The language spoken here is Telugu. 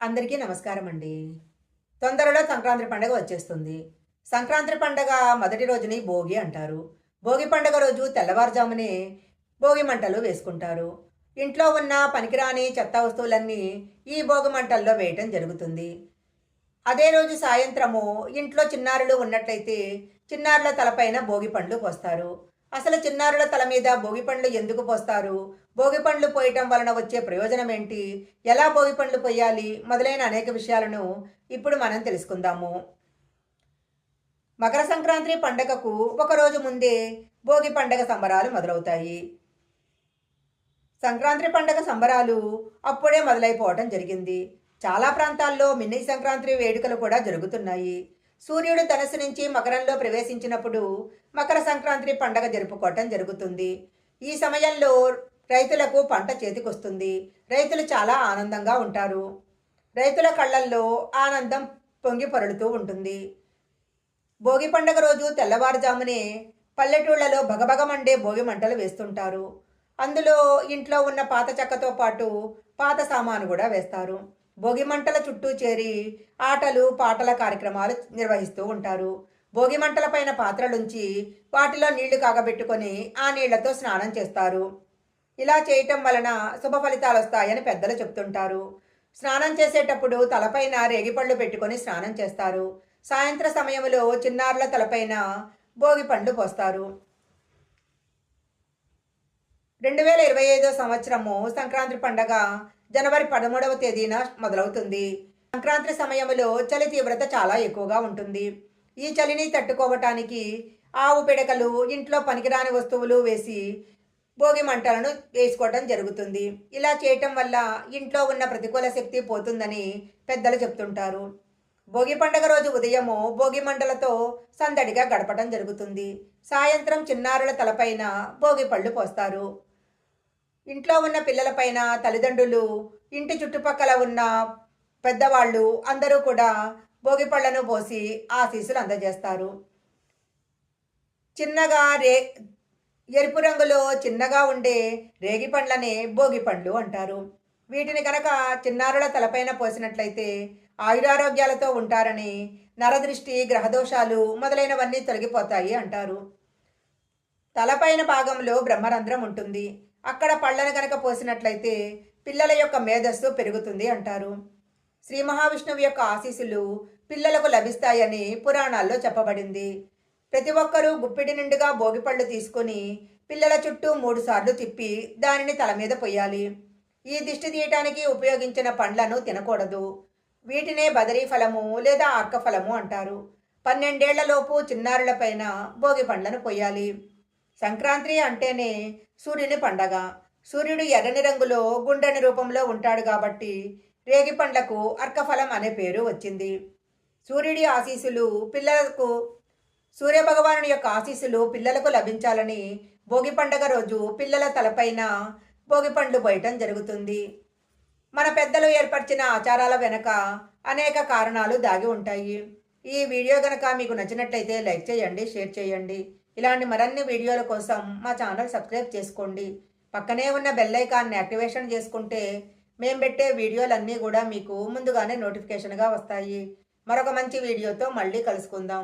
అందరికీ నమస్కారం అండి. తొందరలో సంక్రాంతి పండుగ వచ్చేస్తుంది. సంక్రాంతి పండగ మొదటి రోజుని భోగి అంటారు. భోగి పండుగ రోజు తెల్లవారుజామునే భోగి మంటలు వేసుకుంటారు. ఇంట్లో ఉన్న పనికిరాని చెత్త వస్తువులన్నీ ఈ భోగి మంటల్లో వేయటం జరుగుతుంది. అదే రోజు సాయంత్రము ఇంట్లో చిన్నారులు ఉన్నట్లయితే చిన్నారుల తలపైన భోగి పండ్లు పోస్తారు. అసలు చిన్నారుల తల మీద భోగి పండ్లు ఎందుకు పోస్తారు? భోగి పండ్లు పోయటం వలన వచ్చే ప్రయోజనం ఏంటి? ఎలా భోగి పండ్లు పొయ్యాలి? మొదలైన అనేక విషయాలను ఇప్పుడు మనం తెలుసుకుందాము. మకర సంక్రాంతి పండగకు ఒకరోజు ముందే భోగి పండగ సంబరాలు మొదలవుతాయి. సంక్రాంతి పండగ సంబరాలు అప్పుడే మొదలైపోవటం జరిగింది. చాలా ప్రాంతాల్లో మినీ సంక్రాంతి వేడుకలు కూడా జరుగుతున్నాయి. సూర్యుడు ధనుసు నుంచి మకరంలో ప్రవేశించినప్పుడు మకర సంక్రాంతి పండగ జరుపుకోవటం జరుగుతుంది. ఈ సమయంలో రైతులకు పంట చేతికొస్తుంది. రైతులు చాలా ఆనందంగా ఉంటారు. రైతుల కళ్ళల్లో ఆనందం పొంగి పొరలుతూ ఉంటుంది. భోగి పండగ రోజు తెల్లవారుజామునే పల్లెటూళ్లలో భగభగమండే భోగి మంటలు వేస్తుంటారు. అందులో ఇంట్లో ఉన్న పాత చెక్కతో పాటు పాత సామాను కూడా వేస్తారు. భోగి మంటల చుట్టూ చేరి ఆటలు పాటల కార్యక్రమాలు నిర్వహిస్తూ ఉంటారు. భోగి మంటల పైన పాత్రలుంచి వాటిలో నీళ్లు కాగబెట్టుకొని ఆ నీళ్లతో స్నానం చేస్తారు. ఇలా చేయటం వలన శుభ ఫలితాలు వస్తాయని పెద్దలు చెప్తుంటారు. స్నానం చేసేటప్పుడు తలపైన రేగిపళ్ళు పెట్టుకొని స్నానం చేస్తారు. సాయంత్ర సమయంలో చిన్నారుల తలపైన భోగి పండ్లు పోస్తారు. 2025 సంవత్సరము సంక్రాంతి పండగ జనవరి 13వ తేదీన మొదలవుతుంది. సంక్రాంతి సమయంలో చలి తీవ్రత చాలా ఎక్కువగా ఉంటుంది. ఈ చలిని తట్టుకోవటానికి ఆవు పిడకలు, ఇంట్లో పనికిరాని వస్తువులు వేసి భోగి మంటలను వేసుకోవటం జరుగుతుంది. ఇలా చేయటం వల్ల ఇంట్లో ఉన్న ప్రతికూల శక్తి పోతుందని పెద్దలు చెప్తుంటారు. భోగి పండగ రోజు ఉదయము భోగి మంటలతో సందడిగా గడపటం జరుగుతుంది. సాయంత్రం చిన్నారుల తలపైన భోగి పళ్ళు పోస్తారు. ఇంట్లో ఉన్న పిల్లలపైన తల్లిదండ్రులు, ఇంటి చుట్టుపక్కల ఉన్న పెద్దవాళ్ళు అందరూ కూడా భోగి పళ్ళను పోసి ఆశీస్సులు అందజేస్తారు. చిన్నగా ఎరుపు రంగులో చిన్నగా ఉండే రేగి పండ్లనే భోగి పండ్లు అంటారు. వీటిని కనుక చిన్నారుల తలపైన పోసినట్లయితే ఆయురారోగ్యాలతో ఉంటారని, నరదృష్టి, గ్రహదోషాలు మొదలైనవన్నీ తొలగిపోతాయి అంటారు. తలపైన భాగంలో బ్రహ్మరంధ్రం ఉంటుంది. అక్కడ పళ్ళను కనుక పోసినట్లయితే పిల్లల యొక్క మేధస్సు పెరుగుతుంది అంటారు. శ్రీ మహావిష్ణువు యొక్క ఆశీస్సులు పిల్లలకు లభిస్తాయని పురాణాల్లో చెప్పబడింది. ప్రతి ఒక్కరూ గుప్పిడి నిండుగా భోగిపళ్ళు తీసుకుని పిల్లల చుట్టూ 3 సార్లు తిప్పి దానిని తల మీద పొయ్యాలి. ఈ దిష్టి తీయటానికి ఉపయోగించిన పండ్లను తినకూడదు. వీటినే బదరీ ఫలము లేదా అర్క ఫలము అంటారు. 12 ఏళ్లలోపు చిన్నారులపైన భోగి పండ్లను పొయ్యాలి. సంక్రాంతి అంటేనే సూర్యుని పండగ. సూర్యుడు ఎర్రని రంగులో గుండ్రని రూపంలో ఉంటాడు కాబట్టి రేగి పండ్లకు అర్కఫలం అనే పేరు వచ్చింది. సూర్యుడి ఆశీస్సులు పిల్లలకు సూర్యభగవానుని యొక్క ఆశీస్సులు పిల్లలకు లభించాలని భోగి పండగ రోజు పిల్లల తలపైన భోగి పండ్లు పోయటం జరుగుతుంది. మన పెద్దలు ఏర్పరిచిన ఆచారాల వెనక అనేక కారణాలు దాగి ఉంటాయి. ఈ వీడియో కనుక మీకు నచ్చినట్లయితే లైక్ చేయండి, షేర్ చేయండి. ఇలాంటి మరిన్ని వీడియోల కోసం మా ఛానల్ సబ్స్క్రైబ్ చేసుకోండి. పక్కనే ఉన్న బెల్ ఐకాన్ని యాక్టివేషన్ చేసుకుంటే మేము పెట్టే వీడియోలన్నీ కూడా మీకు ముందుగానే నోటిఫికేషన్గా వస్తాయి. మరొక మంచి వీడియోతో మళ్ళీ కలుసుకుందాం.